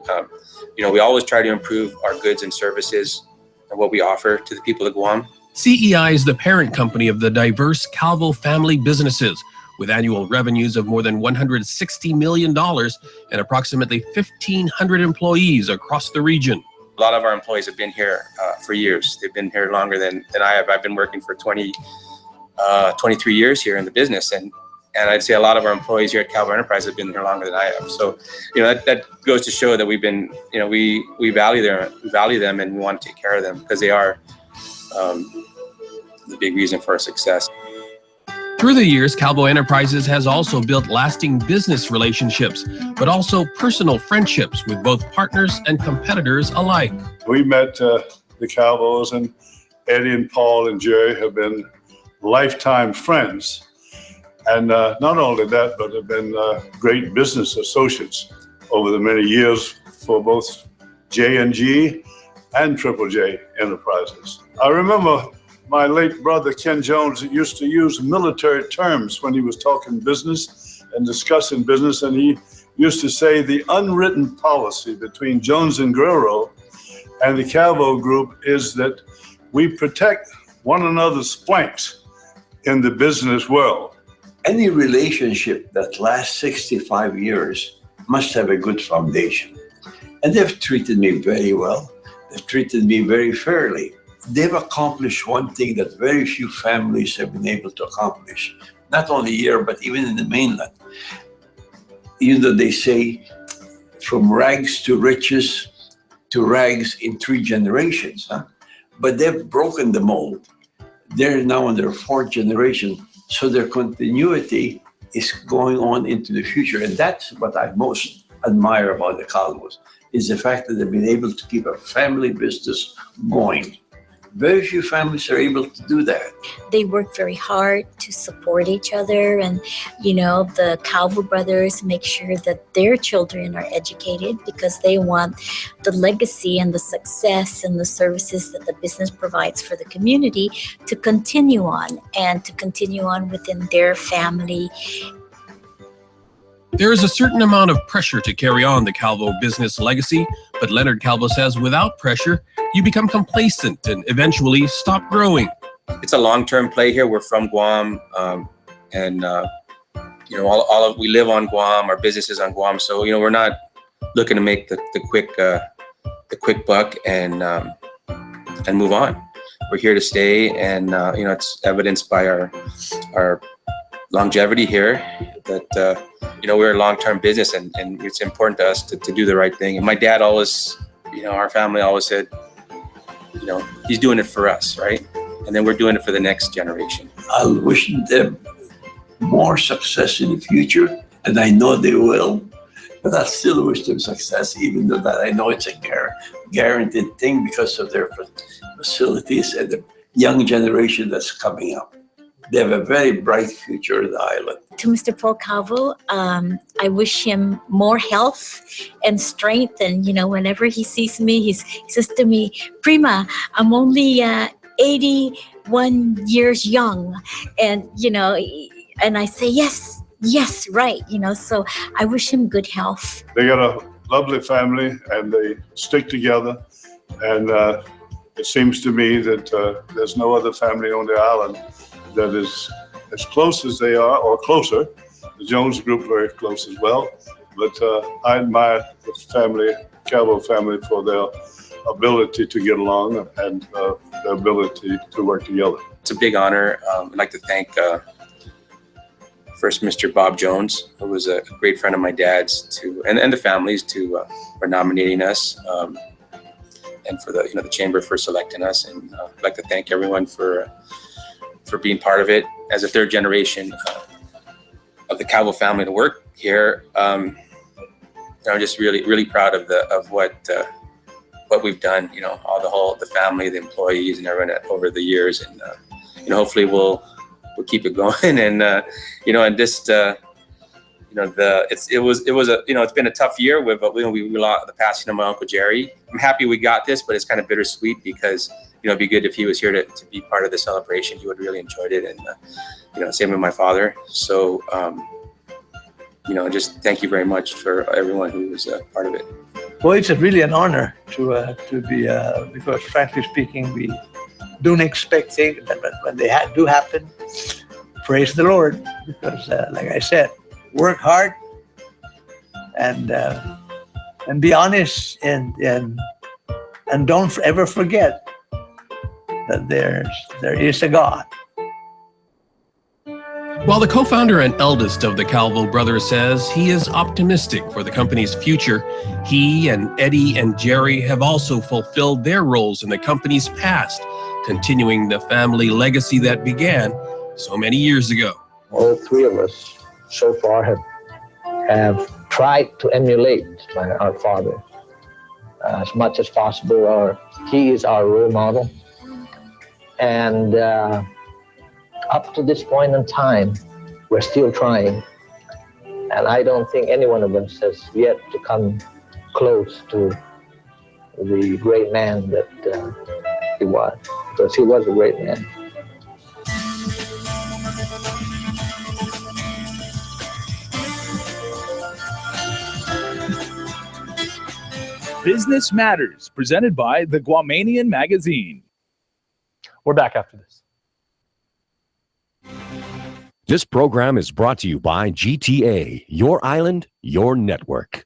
we always try to improve our goods and services and what we offer to the people of Guam. CEI is the parent company of the diverse Calvo family businesses, with annual revenues of more than $160 million and approximately 1,500 employees across the region. A lot of our employees have been here for years. They've been here longer than I have. I've been working for 23 years here in the business, and I'd say a lot of our employees here at Calvo Enterprise have been here longer than I have. So, that goes to show that we've been, we value them, and we want to take care of them because they are the big reason for our success. Through the years, Calvo Enterprises has also built lasting business relationships, but also personal friendships with both partners and competitors alike. We met the Calvos, and Eddie and Paul and Jerry have been lifetime friends. And not only that, but have been great business associates over the many years for both J&G and Triple J Enterprises. I remember my late brother Ken Jones used to use military terms when he was talking business and discussing business, and he used to say the unwritten policy between Jones and Guerrero and the Calvo group is that we protect one another's flanks in the business world. Any relationship that lasts 65 years must have a good foundation. And they've treated me very well. They've treated me very fairly. They've accomplished one thing that very few families have been able to accomplish, not only here, but even in the mainland. They say from rags to riches to rags in 3 generations, but they've broken the mold. They're now in their 4th generation, so their continuity is going on into the future. And that's what I most admire about the Calvos, is the fact that they've been able to keep a family business going. Very few families are able to do that. They work very hard to support each other, and the Calvo brothers make sure that their children are educated because they want the legacy and the success and the services that the business provides for the community to continue on within their family. There is a certain amount of pressure to carry on the Calvo business legacy, but Leonard Calvo says without pressure, you become complacent and eventually stop growing. It's a long-term play here. We're from Guam, and we live on Guam. Our business is on Guam, so we're not looking to make the quick buck and move on. We're here to stay, and it's evidenced by our longevity here that we're a long-term business, and it's important to us to do the right thing. And my dad always, our family always said, he's doing it for us, right? And then we're doing it for the next generation. I wish them more success in the future, and I know they will, but I still wish them success, even though that I know it's a guaranteed thing because of their facilities and the young generation that's coming up. They have a very bright future in the island. To Mr. Paul Calvo, I wish him more health and strength. And, whenever he sees me, he says to me, Prima, I'm only 81 years young. And, and I say, yes, right. So I wish him good health. They got a lovely family, and they stick together. And it seems to me that there's no other family on the island that is as close as they are, or closer. The Jones group very close as well. But I admire the family, Calvo family, for their ability to get along and their ability to work together. It's a big honor. I'd like to thank first Mr. Bob Jones, who was a great friend of my dad's, and the families for nominating us, and for the chamber for selecting us. And I'd like to thank everyone for being part of it as a 3rd generation of the Calvo family to work here. I'm just really proud of what we've done. You know, the family, the employees, and everyone over the years, and you know, hopefully we'll keep it going. And you know, and just you know, it's been a tough year with we lost the passing of my Uncle Jerry. I'm happy we got this, but it's kind of bittersweet because, you know, it'd be good if he was here to be part of the celebration. He would really enjoyed it, and you know, same with my father. So you know, just thank you very much for everyone who was part of it. Well, it's really an honor to be because frankly speaking, we don't expect things, but when they do happen, praise the Lord, because like I said, work hard and be honest and don't ever forget that there is a God. While the co-founder and eldest of the Calvo brothers says he is optimistic for the company's future, he and Eddie and Jerry have also fulfilled their roles in the company's past, continuing the family legacy that began so many years ago. All three of us so far have tried to emulate our father as much as possible. He is our role model, and up to this point in time, we're still trying, and I don't think any one of us has yet to come close to the great man that he was, because he was a great man. Business Matters, presented by the Guamanian Magazine. We're back after this. This program is brought to you by GTA, your island, your network.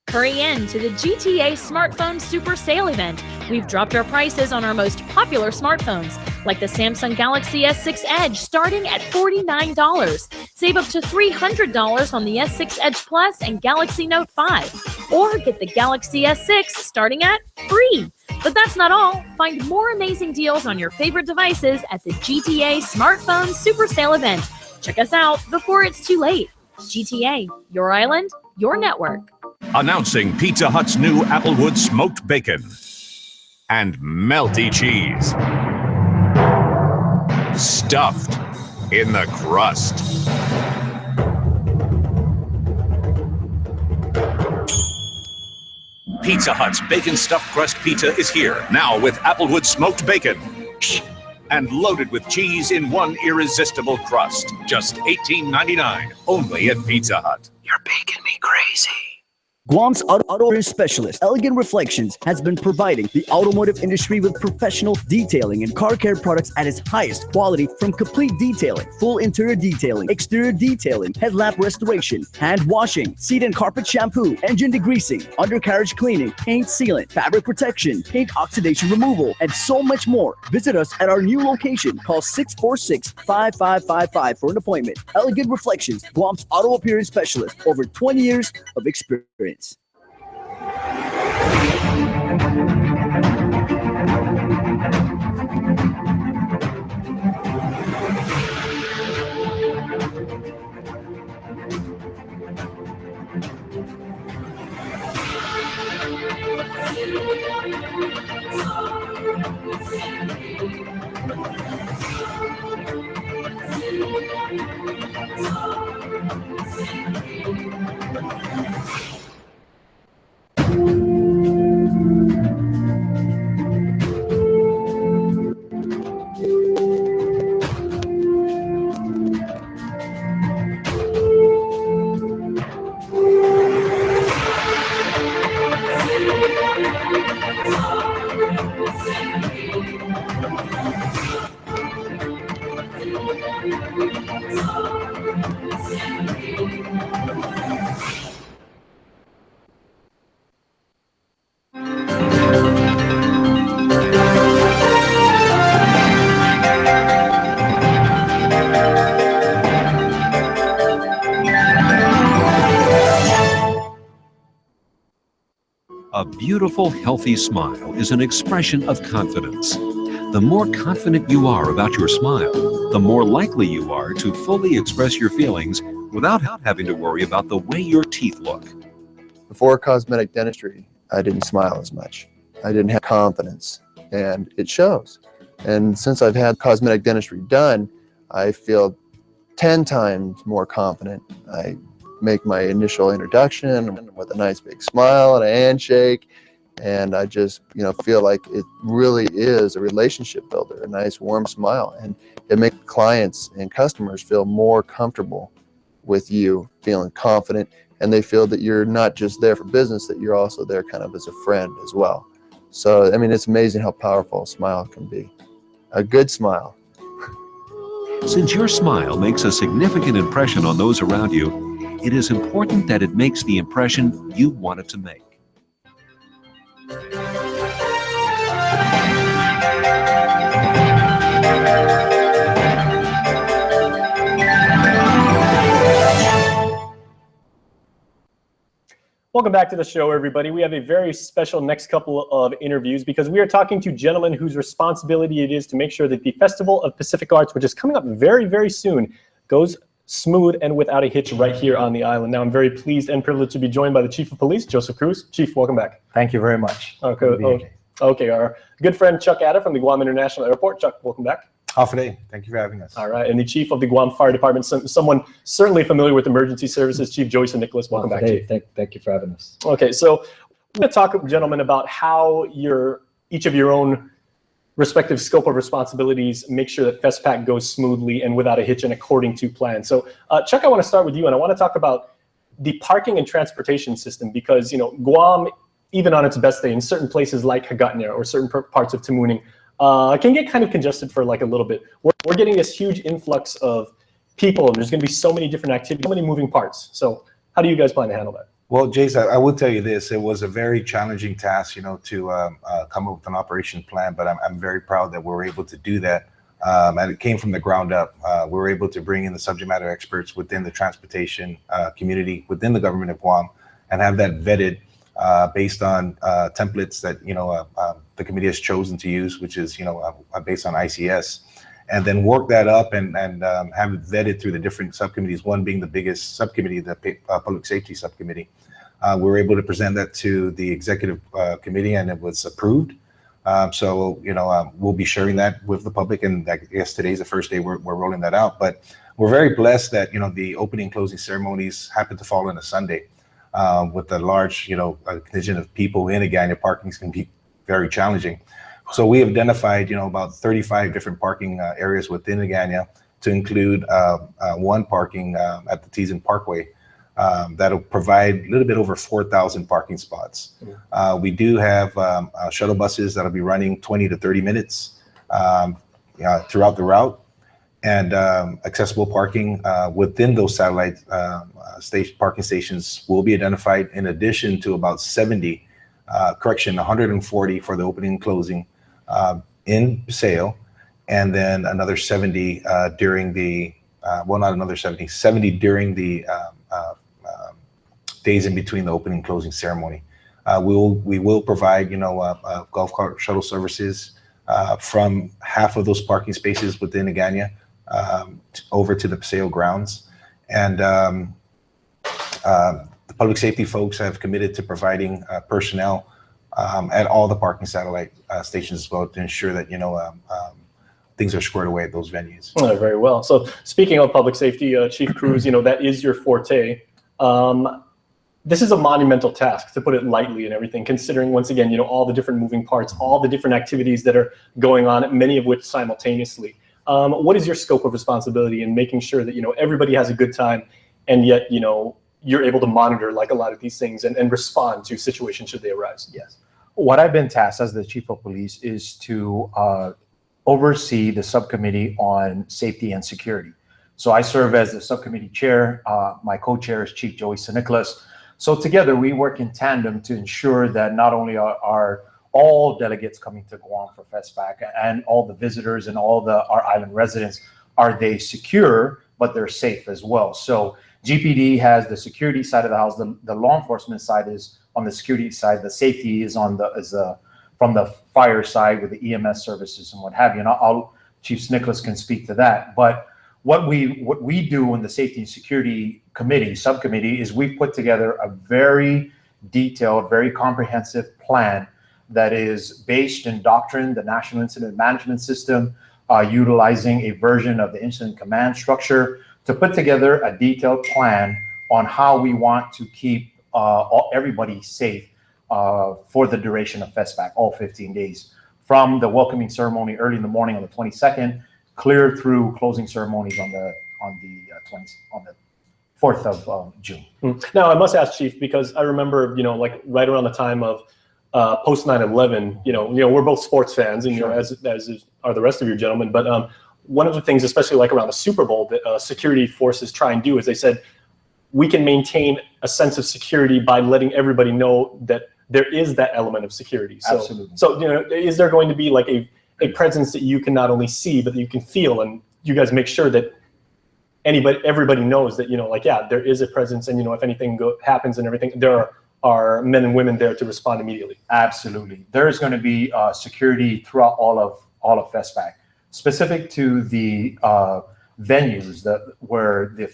Hurry in to the GTA Smartphone Super Sale event. We've dropped our prices on our most popular smartphones, like the Samsung Galaxy S6 Edge, starting at $49. Save up to $300 on the S6 Edge Plus and Galaxy Note 5. Or get the Galaxy S6 starting at free. But that's not all. Find more amazing deals on your favorite devices at the GTA Smartphone Super Sale event. Check us out before it's too late. GTA, your island, your network. Announcing Pizza Hut's new Applewood smoked bacon and melty cheese, stuffed in the crust. Pizza Hut's bacon stuffed crust pizza is here, now with Applewood smoked bacon and loaded with cheese in one irresistible crust. Just $18.99, only at Pizza Hut. You're making me crazy. Guam's auto specialist, Elegant Reflections, has been providing the automotive industry with professional detailing and car care products at its highest quality, from complete detailing, full interior detailing, exterior detailing, headlamp restoration, hand washing, seat and carpet shampoo, engine degreasing, undercarriage cleaning, paint sealant, fabric protection, paint oxidation removal, and so much more. Visit us at our new location. Call 646-5555 for an appointment. Elegant Reflections, Guam's auto appearance specialist, over 20 years of experience. A beautiful, healthy smile is an expression of confidence. The more confident you are about your smile, the more likely you are to fully express your feelings without having to worry about the way your teeth look. Before cosmetic dentistry, I didn't smile as much. I didn't have confidence, and it shows. And since I've had cosmetic dentistry done, I feel 10 times more confident. I make my initial introduction with a nice big smile and a handshake, and I just, feel like it really is a relationship builder, a nice warm smile, and it makes clients and customers feel more comfortable with you, feeling confident, and they feel that you're not just there for business, that you're also there kind of as a friend as well. So, I mean, it's amazing how powerful a smile can be. A good smile. Since your smile makes a significant impression on those around you, it is important that it makes the impression you want it to make. Welcome back to the show, everybody. We have a very special next couple of interviews because we are talking to gentlemen whose responsibility it is to make sure that the Festival of Pacific Arts, which is coming up very, very soon, goes smooth and without a hitch right here on the island. Now, I'm very pleased and privileged to be joined by the Chief of Police, Joseph Cruz. Chief, welcome back. Thank you very much. Okay, our good friend Chuck Adder from the Guam International Airport. Chuck, welcome back. Hafide, thank you for having us. All right, and the Chief of the Guam Fire Department, someone certainly familiar with emergency services, Chief Joyce and Nicholas. Welcome back, Chief. Thank you for having us. Okay, so we're going to talk, gentlemen, about how each of your own respective scope of responsibilities make sure that FestPac goes smoothly and without a hitch and according to plan. So, Chuck, I want to start with you, and I want to talk about the parking and transportation system because, Guam, even on its best day, in certain places like Hagåtña or certain parts of Tamuning, can get kind of congested for like a little bit. We're getting this huge influx of people, and there's going to be so many different activities, so many moving parts. So how do you guys plan to handle that? Well, Jace, I will tell you this. It was a very challenging task, to come up with an operation plan, but I'm very proud that we were able to do that. And it came from the ground up. We were able to bring in the subject matter experts within the transportation community, within the government of Guam, and have that vetted based on templates that the committee has chosen to use, which is based on ICS, and then work that up and have it vetted through the different subcommittees. One being the biggest subcommittee, the Public Safety Subcommittee. We were able to present that to the executive committee, and it was approved. So we'll be sharing that with the public, and I guess today's the first day we're rolling that out. But we're very blessed that the opening and closing ceremonies happen to fall on a Sunday. With the large, contingent of people in Hagåtña, parking can be very challenging. So we have identified, about 35 different parking areas within Hagåtña to include one parking at the Teason Parkway that'll provide a little bit over 4,000 parking spots. We do have shuttle buses that'll be running 20 to 30 minutes throughout the route. And accessible parking within those satellite parking stations will be identified, in addition to about 70, 140 for the opening and closing in Paseo, and then another 70 during the, not another 70 during the days in between the opening and closing ceremony. We will provide, golf cart shuttle services from half of those parking spaces within Hagåtña over to the Paseo grounds. And the public safety folks have committed to providing personnel at all the parking satellite stations as well to ensure that, things are squared away at those venues. Oh, very well. So speaking of public safety, Chief Cruz, that is your forte. This is a monumental task, to put it lightly, and everything, considering, once again, all the different moving parts, all the different activities that are going on, many of which simultaneously. What is your scope of responsibility in making sure that, everybody has a good time, and yet, you're able to monitor like a lot of these things and respond to situations should they arise? Yes. What I've been tasked as the Chief of Police is to oversee the subcommittee on safety and security. So I serve as the subcommittee chair. My co-chair is Chief Joyce and Nicholas. So together we work in tandem to ensure that not only are all delegates coming to Guam for FestPac and all the visitors and all our island residents, are they secure, but they're safe as well. So GPD has the security side of the house. The law enforcement side is on the security side. The safety is on the from the fire side with the EMS services and what have you. And Chief Nicholas can speak to that. But what we do in the Safety and Security Committee, subcommittee, is we put together a very detailed, very comprehensive plan that is based in doctrine, the National Incident Management System, utilizing a version of the incident command structure to put together a detailed plan on how we want to keep everybody safe for the duration of FESPAC, all 15 days, from the welcoming ceremony early in the morning on the 22nd, clear through closing ceremonies on the 4th of June. Now, I must ask, Chief, because I remember, like right around the time of post 9/11, we're both sports fans, and as are the rest of you gentlemen. But one of the things, especially like around the Super Bowl, that security forces try and do is they said we can maintain a sense of security by letting everybody know that there is that element of security. So, Absolutely. So is there going to be like a presence that you can not only see but that you can feel, and you guys make sure that everybody knows that there is a presence, and if anything happens and everything, there are men and women there to respond immediately. Absolutely, there is going to be security throughout all of FESPAC, specific to the venues where the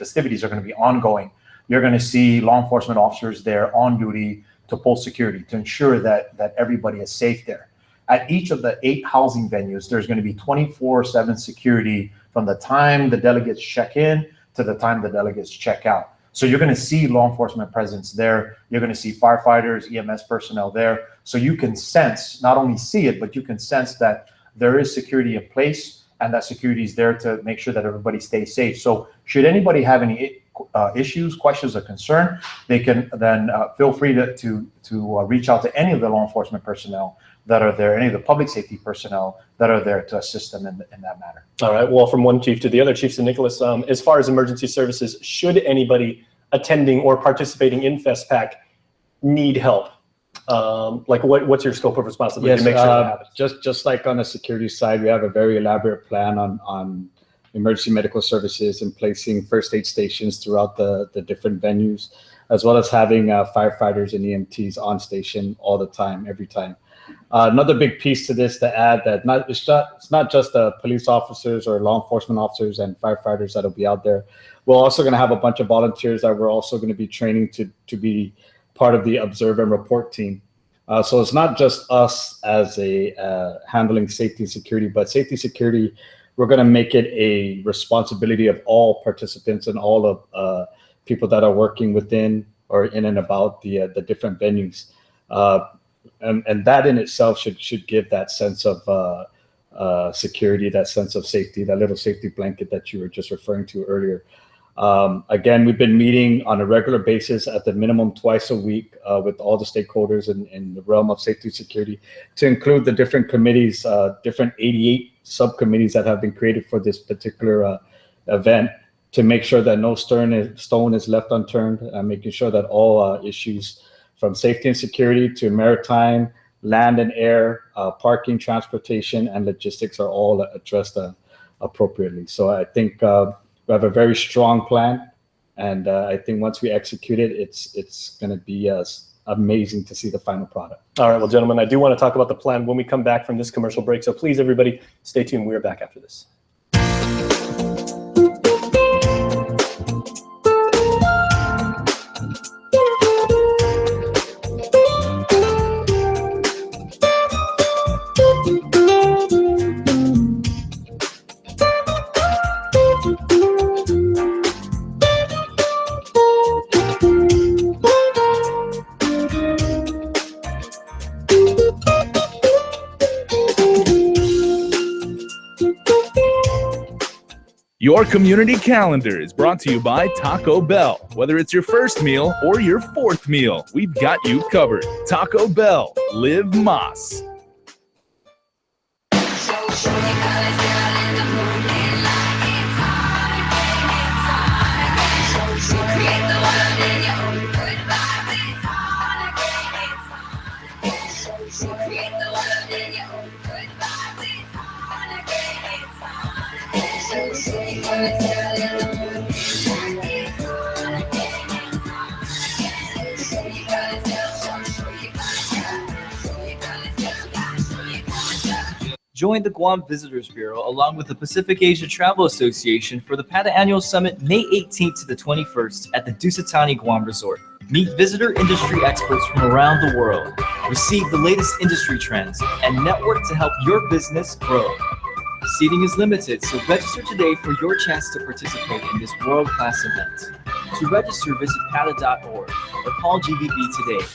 festivities are going to be ongoing. You're going to see law enforcement officers there on duty to pull security to ensure that everybody is safe there. At each of the 8 housing venues, there's going to be 24/7 security from the time the delegates check in to the time the delegates check out. So you're going to see law enforcement presence there. You're going to see firefighters, EMS personnel there. So you can sense, not only see it, but you can sense that there is security in place, and that security is there to make sure that everybody stays safe. So should anybody have any issues, questions, or concern, they can then feel free to reach out to any of the law enforcement personnel that are there, any of the public safety personnel that are there to assist them in that matter. All right. Well, from one chief to the other, Chief Nicholas, as far as emergency services, should anybody attending or participating in FESPAC need help? What's your scope of responsibility to make sure that happens? Just like on the security side, we have a very elaborate plan on emergency medical services and placing first aid stations throughout the different venues, as well as having firefighters and EMTs on station all the time, every time. Another big piece to this to add that it's not just the police officers or law enforcement officers and firefighters that'll be out there. We're also going to have a bunch of volunteers that we're also going to be training to be part of the observe and report team. So it's not just us as handling safety and security, but safety security, we're going to make it a responsibility of all participants and all of people that are working within or in and about the different venues. And that in itself should give that sense of security, that sense of safety, that little safety blanket that you were just referring to earlier. Again, we've been meeting on a regular basis at the minimum twice a week with all the stakeholders in the realm of safety and security, to include the different committees, different 88 subcommittees that have been created for this particular event, to make sure that no stone is left unturned, making sure that all issues from safety and security to maritime, land and air, parking, transportation, and logistics are all addressed appropriately. So I think we have a very strong plan, and I think once we execute it, it's going to be amazing to see the final product. All right, well, gentlemen, I do want to talk about the plan when we come back from this commercial break. So please, everybody, stay tuned. We are back after this. Your community calendar is brought to you by Taco Bell. Whether it's your first meal or your fourth meal, we've got you covered. Taco Bell, live Más. Join the Guam Visitors Bureau along with the Pacific Asia Travel Association for the PATA Annual Summit May 18th to the 21st at the Dusatani Guam Resort. Meet visitor industry experts from around the world. Receive the latest industry trends and network to help your business grow. Seating is limited, so register today for your chance to participate in this world-class event. To register, visit pata.org or call GVB today.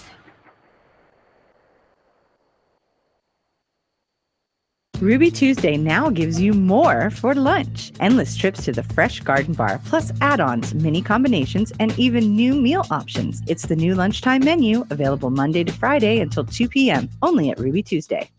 Ruby Tuesday now gives you more for lunch. Endless trips to the Fresh Garden Bar, plus add-ons, mini combinations, and even new meal options. It's the new lunchtime menu, available Monday to Friday until 2 p.m., only at Ruby Tuesday.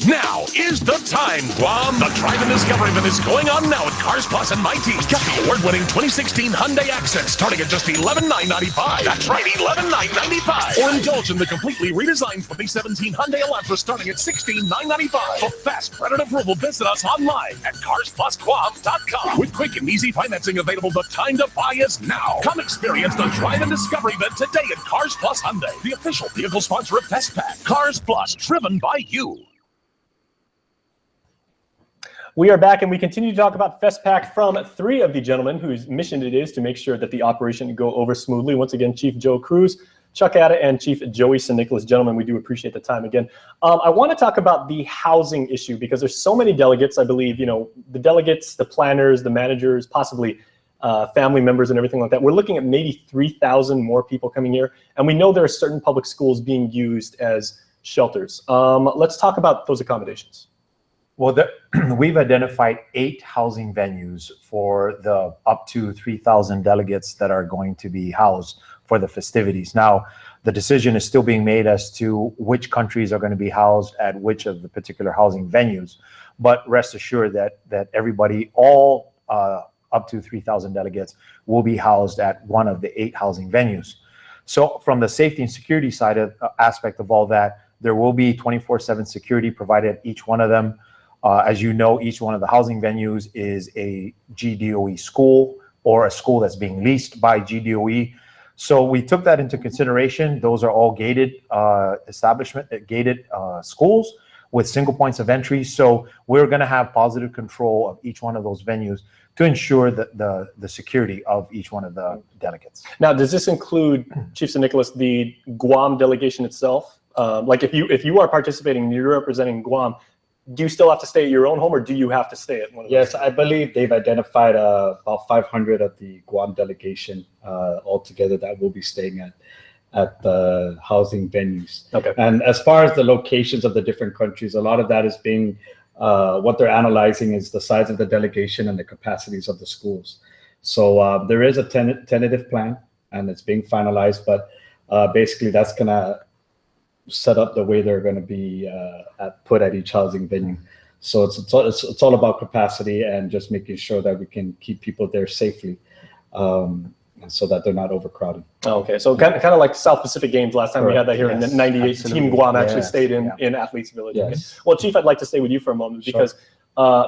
Now is the time, Guam. The Drive and Discovery event is going on now at Cars Plus and Mighty. Get the award-winning 2016 Hyundai Accent starting at just $11,995. That's right, $11,995. Or indulge in the completely redesigned 2017 Hyundai Elantra starting at $16,995. For fast credit approval, visit us online at CarsPlusGuam.com. With quick and easy financing available, the time to buy is now. Come experience the Drive and Discovery event today at Cars Plus Hyundai, the official vehicle sponsor of FestPac. Cars Plus, driven by you. We are back, and we continue to talk about FestPac from three of the gentlemen whose mission it is to make sure that the operation go over smoothly. Once again, Chief Joe Cruz, Chuck Atta, and Chief Joey San Nicolas. Gentlemen, we do appreciate the time again. I want to talk about the housing issue because there's so many delegates. I believe, the delegates, the planners, the managers, possibly family members and everything like that. We're looking at maybe 3,000 more people coming here, and we know there are certain public schools being used as shelters. Let's talk about those accommodations. Well, we've identified 8 housing venues for the up to 3,000 delegates that are going to be housed for the festivities. Now, the decision is still being made as to which countries are going to be housed at which of the particular housing venues. But rest assured that everybody, all up to 3,000 delegates, will be housed at one of the 8 housing venues. So from the safety and security side aspect of all that, there will be 24/7 security provided at each one of them. As you know, each one of the housing venues is a GDOE school or a school that's being leased by GDOE. So we took that into consideration. Those are all gated gated schools with single points of entry. So we're going to have positive control of each one of those venues to ensure that the security of each one of the delegates. Now, does this include, Chief San Nicolas, the Guam delegation itself? Like if you are participating and you're representing Guam, do you still have to stay at your own home, or do you have to stay at one of those? Yes, I believe they've identified about 500 of the Guam delegation altogether that will be staying at the housing venues. Okay. And as far as the locations of the different countries, a lot of that is being, what they're analyzing is the size of the delegation and the capacities of the schools. So there is a tentative plan, and it's being finalized, but basically that's going to set up the way they're going to be put at each housing venue. So it's all about capacity and just making sure that we can keep people there safely, so that they're not overcrowded. Okay, so kind of like South Pacific Games last time. Correct. We had that here in '98. Absolutely. Team Guam actually stayed in Athletes Village. Yes. Okay. Well, Chief, I'd like to stay with you for a moment because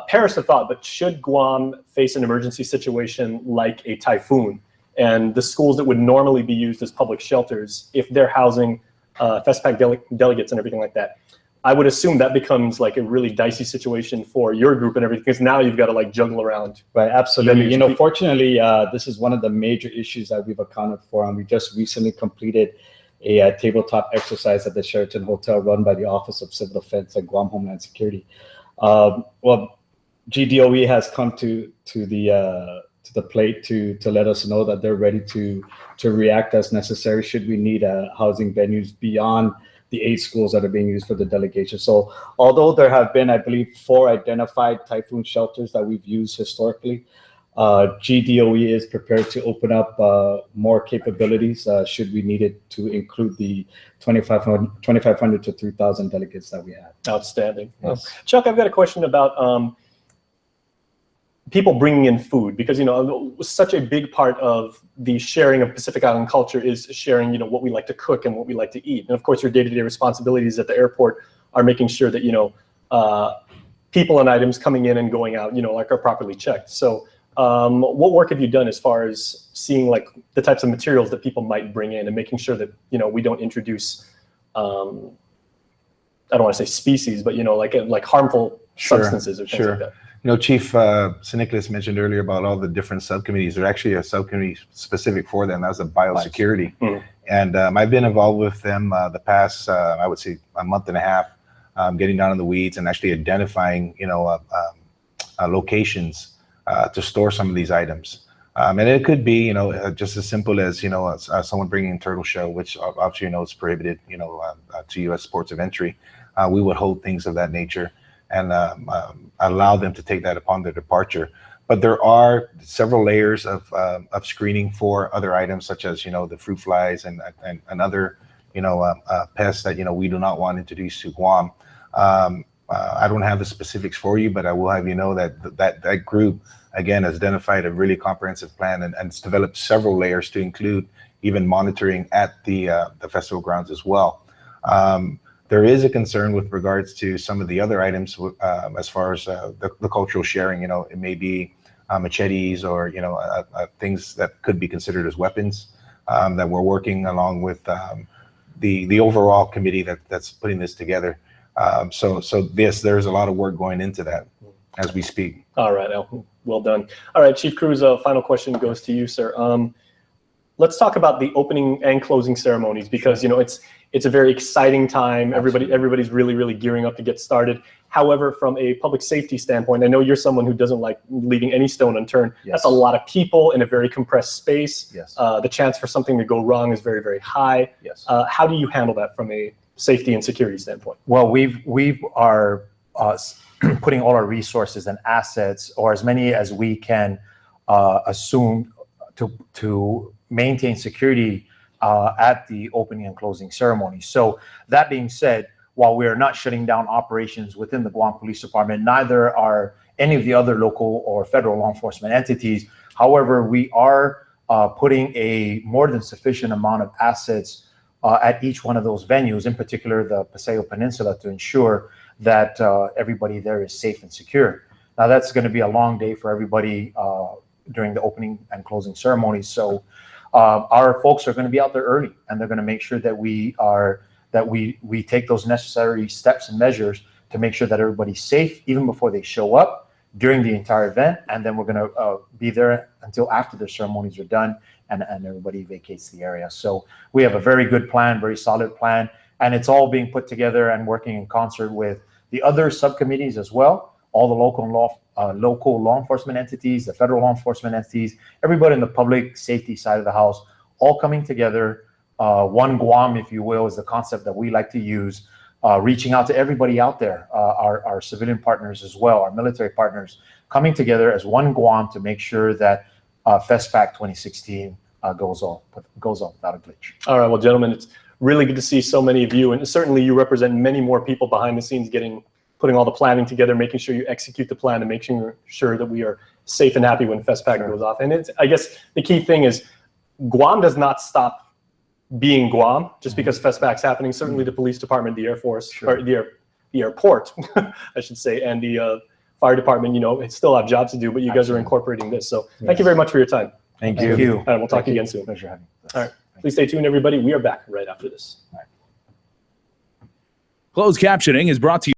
perish the thought, but should Guam face an emergency situation like a typhoon, and the schools that would normally be used as public shelters, if they're housing FestPac delegates and everything like that, I would assume that becomes like a really dicey situation for your group and everything, because now you've got to like juggle around. Right, absolutely. Fortunately, this is one of the major issues that we've accounted for, and we just recently completed a tabletop exercise at the Sheraton Hotel run by the Office of Civil Defense and Guam Homeland Security. Well, GDOE has come to the plate to let us know that they're ready to react as necessary should we need housing venues beyond the 8 schools that are being used for the delegation. So although there have been, I believe, 4 identified typhoon shelters that we've used historically, GDOE is prepared to open up more capabilities should we need it to include the 2,500 to 3,000 delegates that we have. Outstanding. Yes. Chuck, I've got a question about people bringing in food, because such a big part of the sharing of Pacific Island culture is sharing what we like to cook and what we like to eat. And of course your day-to-day responsibilities at the airport are making sure that people and items coming in and going out are properly checked. So what work have you done as far as seeing like the types of materials that people might bring in and making sure that we don't introduce I don't want to say species, but like harmful substances or things like that. Chief St. Nicholas mentioned earlier about all the different subcommittees. There's actually a subcommittee specific for them. That's a biosecurity. And I've been involved with them the past, I would say, a month and a half, getting down in the weeds and actually identifying, locations to store some of these items. And it could be, just as simple as, someone bringing in turtle shell, which obviously, is prohibited, to U.S. ports of entry. We would hold things of that nature and allow them to take that upon their departure. But there are several layers of screening for other items, such as, the fruit flies and other, pests that, we do not want introduced to Guam. I don't have the specifics for you, but I will have you know that group, again, has identified a really comprehensive plan and it's developed several layers to include even monitoring at the festival grounds as well. There is a concern with regards to some of the other items as far as the cultural sharing. It may be machetes or things that could be considered as weapons that we're working along with the overall committee that's putting this together. So yes, there's a lot of work going into that as we speak. All right, Al, well done. All right, Chief Cruz, final question goes to you, sir. Let's talk about the opening and closing ceremonies because it's a very exciting time. Everybody's really gearing up to get started. However, from a public safety standpoint, I know you're someone who doesn't like leaving any stone unturned. Yes. That's a lot of people in a very compressed space. Yes. The chance for something to go wrong is very high. Yes. How do you handle that from a safety and security standpoint? Well, we are putting all our resources and assets, or as many as we can assume, to maintain security at the opening and closing ceremony. So that being said, while we are not shutting down operations within the Guam Police Department, neither are any of the other local or federal law enforcement entities. However, we are putting a more than sufficient amount of assets at each one of those venues, in particular the Paseo Peninsula, to ensure that everybody there is safe and secure. Now, that's going to be a long day for everybody during the opening and closing ceremonies. So our folks are going to be out there early, and they're going to make sure that we take those necessary steps and measures to make sure that everybody's safe even before they show up during the entire event. And then we're going to be there until after the ceremonies are done and everybody vacates the area. So we have a very good plan, very solid plan, and it's all being put together and working in concert with the other subcommittees as well, all the local law enforcement entities, the federal law enforcement entities, everybody in the public safety side of the house, all coming together. One Guam, if you will, is the concept that we like to use, reaching out to everybody out there, our civilian partners as well, our military partners, coming together as one Guam to make sure that FestPac 2016 goes off without a glitch. All right, well, gentlemen, it's really good to see so many of you, and certainly you represent many more people behind the scenes putting all the planning together, making sure you execute the plan, and making sure that we are safe and happy when FestPac goes off. And I guess the key thing is Guam does not stop being Guam just because FestPac's happening. Certainly the police department, the Air Force, or the airport, I should say, and the fire department, it still have jobs to do, but you guys are incorporating this. So thank you very much for your time. Thank you. And we'll talk to you again soon. Pleasure having you. All right. Please stay tuned, everybody. We are back right after this. Closed captioning is brought to you